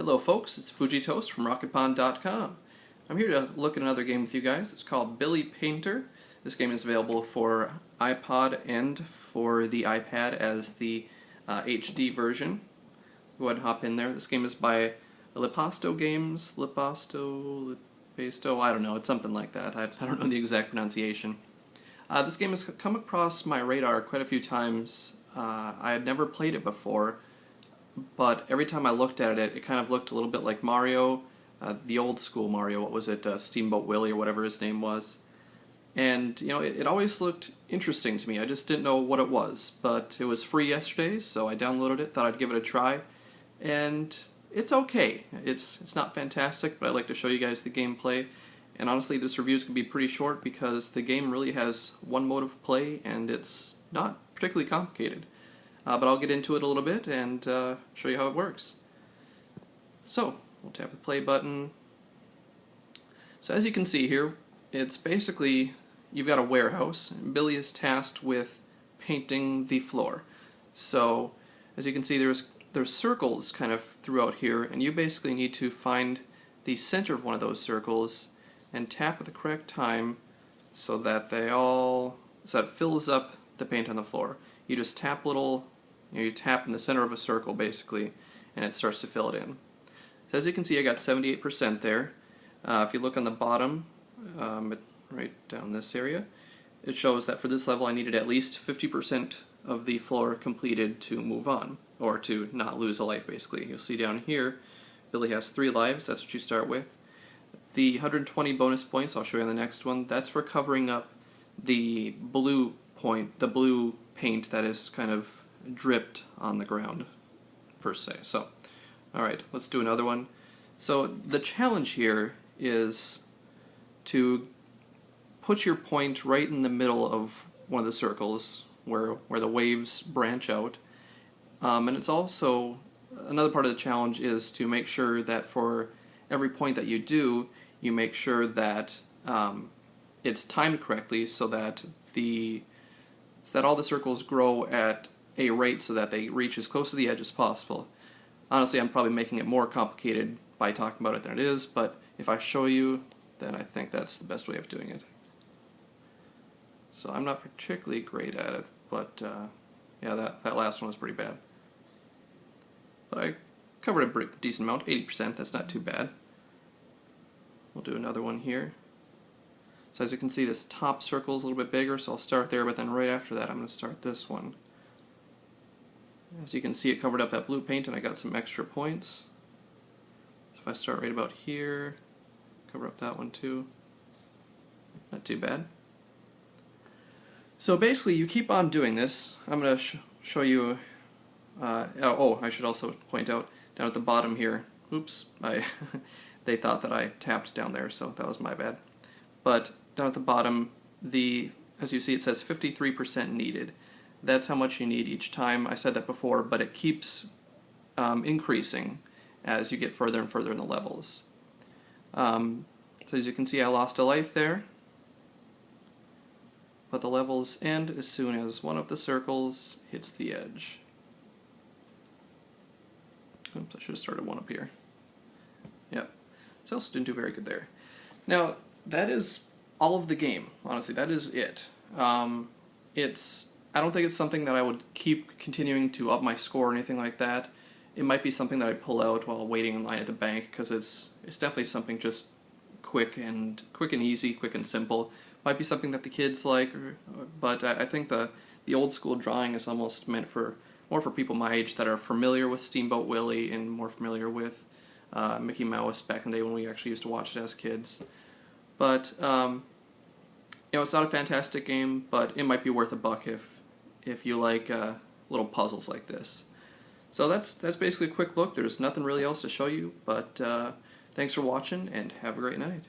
Hello folks, it's Fujitoast from Rocketpond.com. I'm here to look at another game with you guys. It's called Billy Painter. This game is available for iPod and for the iPad as the HD version. Go ahead and hop in there. This game is by Lipasto Games. Lipasto, I don't know, it's something like that. I don't know the exact pronunciation. This game has come across my radar quite a few times. I had never played it before, but every time I looked at it, it kind of looked a little bit like Mario, the old school Mario. What was it, Steamboat Willie or whatever his name was. And, you know, it always looked interesting to me. I just didn't know what it was, but it was free yesterday, so I downloaded it, thought I'd give it a try, and it's okay. It's not fantastic, but I like to show you guys the gameplay. And honestly, this review is going to be pretty short because the game really has one mode of play, and it's not particularly complicated. But I'll get into it a little bit and show you how it works. So, we'll tap the play button. So as you can see here, it's basically, you've got a warehouse, and Billy is tasked with painting the floor. So, as you can see, there's circles kind of throughout here, and you basically need to find the center of one of those circles and tap at the correct time so that it fills up the paint on the floor. You just tap you tap in the center of a circle basically, and it starts to fill it in. So as you can see, I got 78% there. If you look on the bottom, right down this area, it shows that for this level I needed at least 50% of the floor completed to move on, or to not lose a life basically. You'll see down here, Billy has 3 lives, that's what you start with. The 120 bonus points, I'll show you on the next one, that's for covering up the blue paint that is kind of dripped on the ground, per se. So, alright, let's do another one. So, the challenge here is to put your point right in the middle of one of the circles where the waves branch out. And it's also, another part of the challenge is to make sure that for every point that you do, you make sure that it's timed correctly so that all the circles grow at a rate so that they reach as close to the edge as possible. Honestly, I'm probably making it more complicated by talking about it than it is, but if I show you, then I think that's the best way of doing it. So I'm not particularly great at it, but yeah, that last one was pretty bad. But I covered a pretty decent amount, 80%, that's not too bad. We'll do another one here. So as you can see, this top circle is a little bit bigger, so I'll start there, but then right after that I'm going to start this one. As you can see, it covered up that blue paint and I got some extra points. So if I start right about here, cover up that one too. Not too bad. So basically, you keep on doing this. I'm going to show you... I should also point out, down at the bottom here, oops, they thought that I tapped down there, so that was my bad. But down at the bottom, as you see, it says 53% needed. That's how much you need each time. I said that before, but it keeps increasing as you get further and further in the levels. So as you can see, I lost a life there. But the levels end as soon as one of the circles hits the edge. Oops, I should have started one up here. Yep. So I also didn't do very good there. Now, that is all of the game. Honestly, that is it. I don't think it's something that I would keep continuing to up my score or anything like that. It might be something that I pull out while waiting in line at the bank, because it's definitely something just quick and easy, quick and simple. Might be something that the kids like, but I think the old school drawing is almost meant more for people my age that are familiar with Steamboat Willie and more familiar with Mickey Mouse back in the day when we actually used to watch it as kids. But you know, it's not a fantastic game, but it might be worth $1 if you like little puzzles like this. So that's basically a quick look. There's nothing really else to show you, but thanks for watching and have a great night.